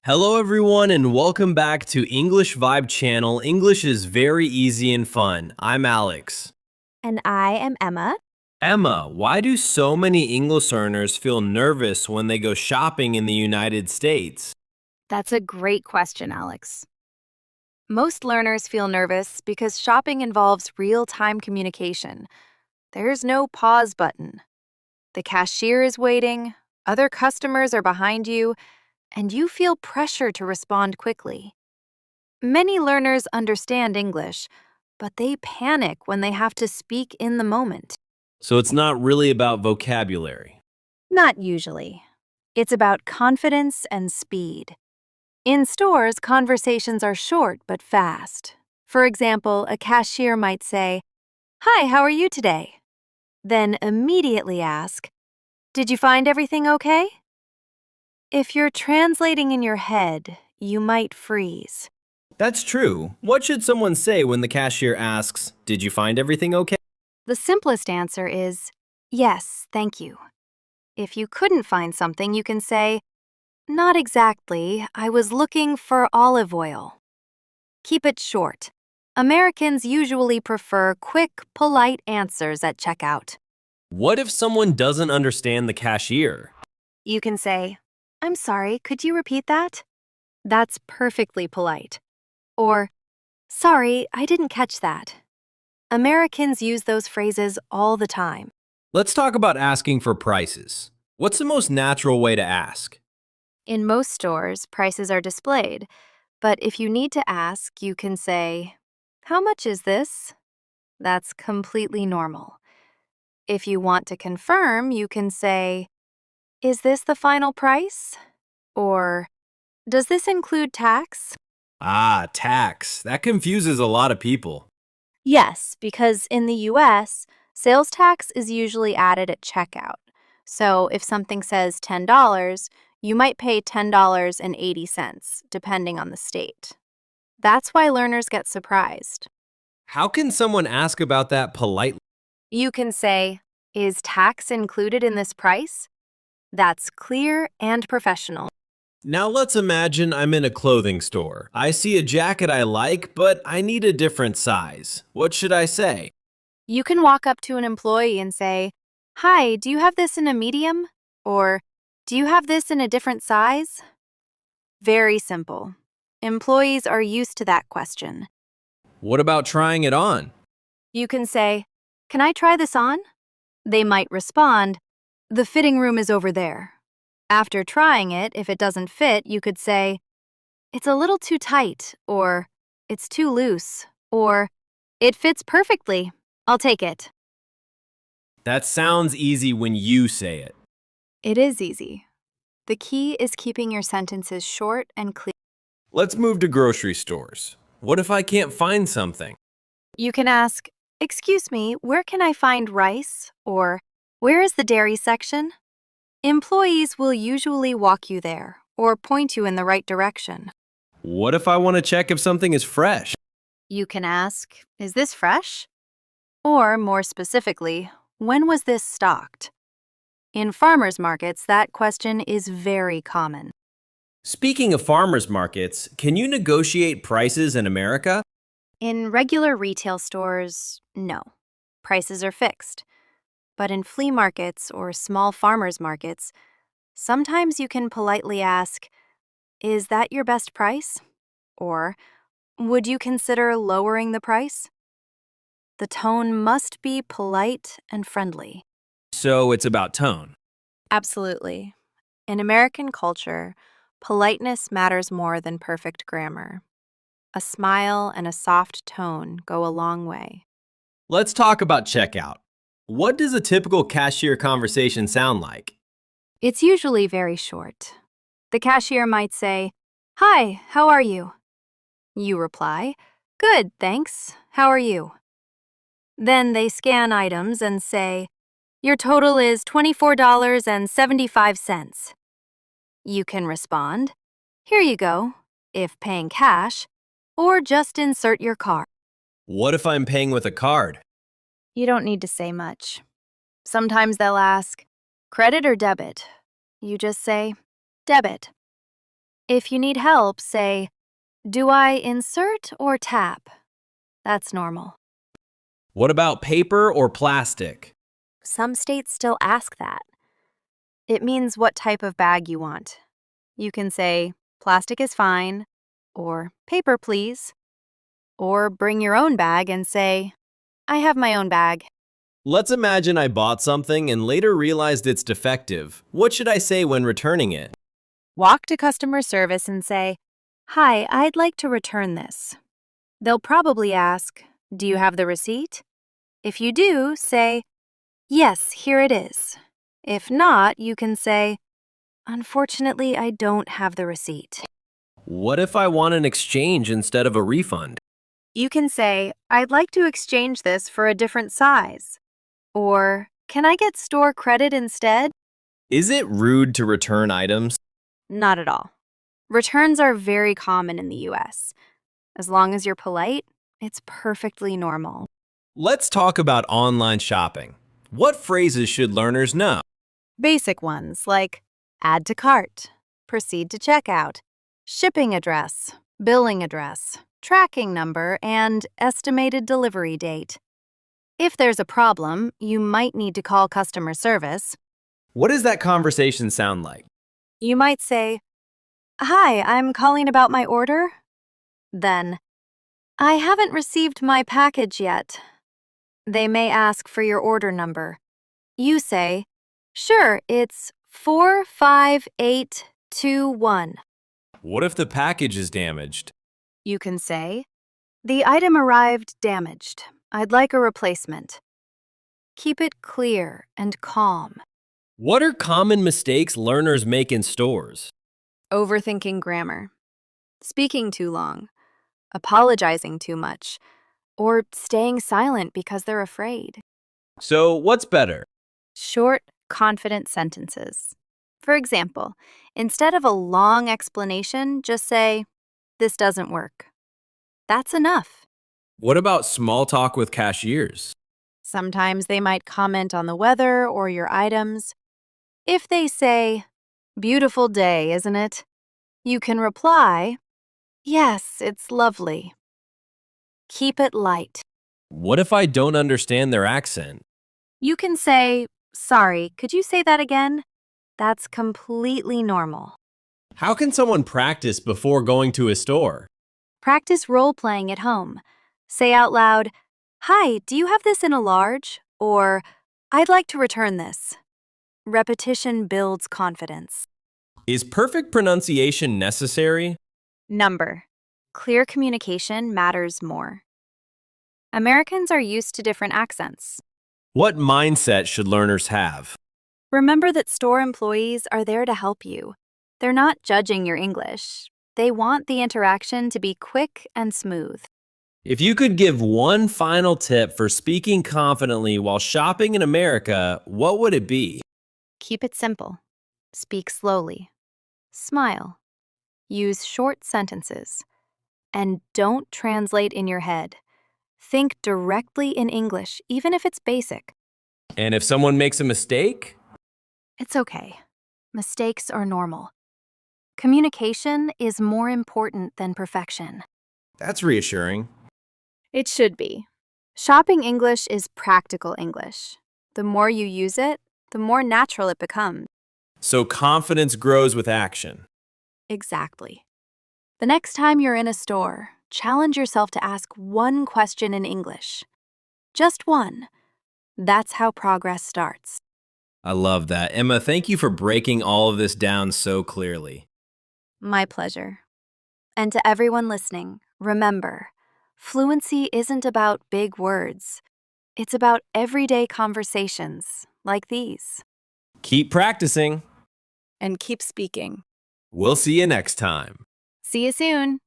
Hello everyone and welcome back to English Vibe channel. English is very easy and fun. I'm Alex. And I am Emma. Emma, why do so many English learners feel nervous when they go shopping in the United States? That's a great question, Alex. Most learners feel nervous because shopping involves real-time communication. There's no pause button. The cashier is waiting, other customers are behind you, and you feel pressure to respond quickly. Many learners understand English, but they panic when they have to speak in the moment. So it's not really about vocabulary. Not usually. It's about confidence and speed. In stores, conversations are short but fast. For example, a cashier might say, "Hi, how are you today?" Then immediately ask, "Did you find everything okay?" If you're translating in your head, you might freeze. That's true. What should someone say when the cashier asks, "Did you find everything okay?" The simplest answer is, "Yes, thank you." If you couldn't find something, you can say, "Not exactly. I was looking for olive oil." Keep it short. Americans usually prefer quick, polite answers at checkout. What if someone doesn't understand the cashier? You can say, "I'm sorry, could you repeat that?" That's perfectly polite. Or, "Sorry, I didn't catch that." Americans use those phrases all the time. Let's talk about asking for prices. What's the most natural way to ask? In most stores, prices are displayed, but if you need to ask, you can say, "How much is this?" That's completely normal. If you want to confirm, you can say, "Is this the final price?" Or, "Does this include tax?" Ah, tax. That confuses a lot of people. Yes, because in the US, sales tax is usually added at checkout. So if something says $10, you might pay $10.80, depending on the state. That's why learners get surprised. How can someone ask about that politely? You can say, "Is tax included in this price?" That's clear and professional. Now let's imagine I'm in a clothing store. I see a jacket I like, but I need a different size. What should I say? You can walk up to an employee and say, "Hi, do you have this in a medium?" Or, "Do you have this in a different size?" Very simple. Employees are used to that question. What about trying it on? You can say, "Can I try this on?" They might respond, "The fitting room is over there." After trying it, if it doesn't fit, you could say, "It's a little too tight," or "It's too loose," or "It fits perfectly. I'll take it." That sounds easy when you say it. It is easy. The key is keeping your sentences short and clear. Let's move to grocery stores. What if I can't find something? You can ask, "Excuse me, where can I find rice?" Or, "Where is the dairy section?" Employees will usually walk you there or point you in the right direction. What if I want to check if something is fresh? You can ask, "Is this fresh?" Or, more specifically, "When was this stocked?" In farmers markets, that question is very common. Speaking of farmers markets, can you negotiate prices in America? In regular retail stores, no. Prices are fixed. But in flea markets or small farmers markets, sometimes you can politely ask, "Is that your best price?" Or, "Would you consider lowering the price?" The tone must be polite and friendly. So it's about tone. Absolutely. In American culture, politeness matters more than perfect grammar. A smile and a soft tone go a long way. Let's talk about checkout. What does a typical cashier conversation sound like? It's usually very short. The cashier might say, "Hi, how are you?" You reply, "Good, thanks. How are you?" Then they scan items and say, "Your total is $24.75. You can respond, "Here you go," if paying cash, or just insert your card. What if I'm paying with a card? You don't need to say much. Sometimes they'll ask, "Credit or debit?" You just say, "Debit." If you need help, say, "Do I insert or tap?" That's normal. What about paper or plastic? Some states still ask that. It means what type of bag you want. You can say, "Plastic is fine," or "Paper, please." Or bring your own bag and say, "I have my own bag." Let's imagine I bought something and later realized it's defective. What should I say when returning it? Walk to customer service and say, "Hi, I'd like to return this." They'll probably ask, "Do you have the receipt?" If you do, say, "Yes, here it is." If not, you can say, "Unfortunately, I don't have the receipt." What if I want an exchange instead of a refund? You can say, "I'd like to exchange this for a different size." Or, "Can I get store credit instead?" Is it rude to return items? Not at all. Returns are very common in the US. As long as you're polite, it's perfectly normal. Let's talk about online shopping. What phrases should learners know? Basic ones like add to cart, proceed to checkout, shipping address, billing address, tracking number, and estimated delivery date. If there's a problem, you might need to call customer service. What does that conversation sound like? You might say, "Hi, I'm calling about my order." Then, "I haven't received my package yet." They may ask for your order number. You say, "Sure, it's 45821." What if the package is damaged? You can say, "The item arrived damaged. I'd like a replacement." Keep it clear and calm. What are common mistakes learners make in stores? Overthinking grammar, speaking too long, apologizing too much, or staying silent because they're afraid. So, what's better? Short, confident sentences. For example, instead of a long explanation, just say, "This doesn't work." That's enough. What about small talk with cashiers? Sometimes they might comment on the weather or your items. If they say, "Beautiful day, isn't it?" you can reply, "Yes, it's lovely." Keep it light. What if I don't understand their accent? You can say, "Sorry, could you say that again?" That's completely normal. How can someone practice before going to a store? Practice role-playing at home. Say out loud, "Hi, do you have this in a large?" Or, "I'd like to return this." Repetition builds confidence. Is perfect pronunciation necessary? Number. Clear communication matters more. Americans are used to different accents. What mindset should learners have? Remember that store employees are there to help you. They're not judging your English. They want the interaction to be quick and smooth. If you could give one final tip for speaking confidently while shopping in America, what would it be? Keep it simple. Speak slowly. Smile. Use short sentences. And don't translate in your head. Think directly in English, even if it's basic. And if someone makes a mistake? It's okay. Mistakes are normal. Communication is more important than perfection. That's reassuring. It should be. Shopping English is practical English. The more you use it, the more natural it becomes. So confidence grows with action. Exactly. The next time you're in a store, challenge yourself to ask one question in English. Just one. That's how progress starts. I love that. Emma, thank you for breaking all of this down so clearly. My pleasure. And to everyone listening, remember, fluency isn't about big words. It's about everyday conversations like these. Keep practicing. And keep speaking. We'll see you next time. See you soon.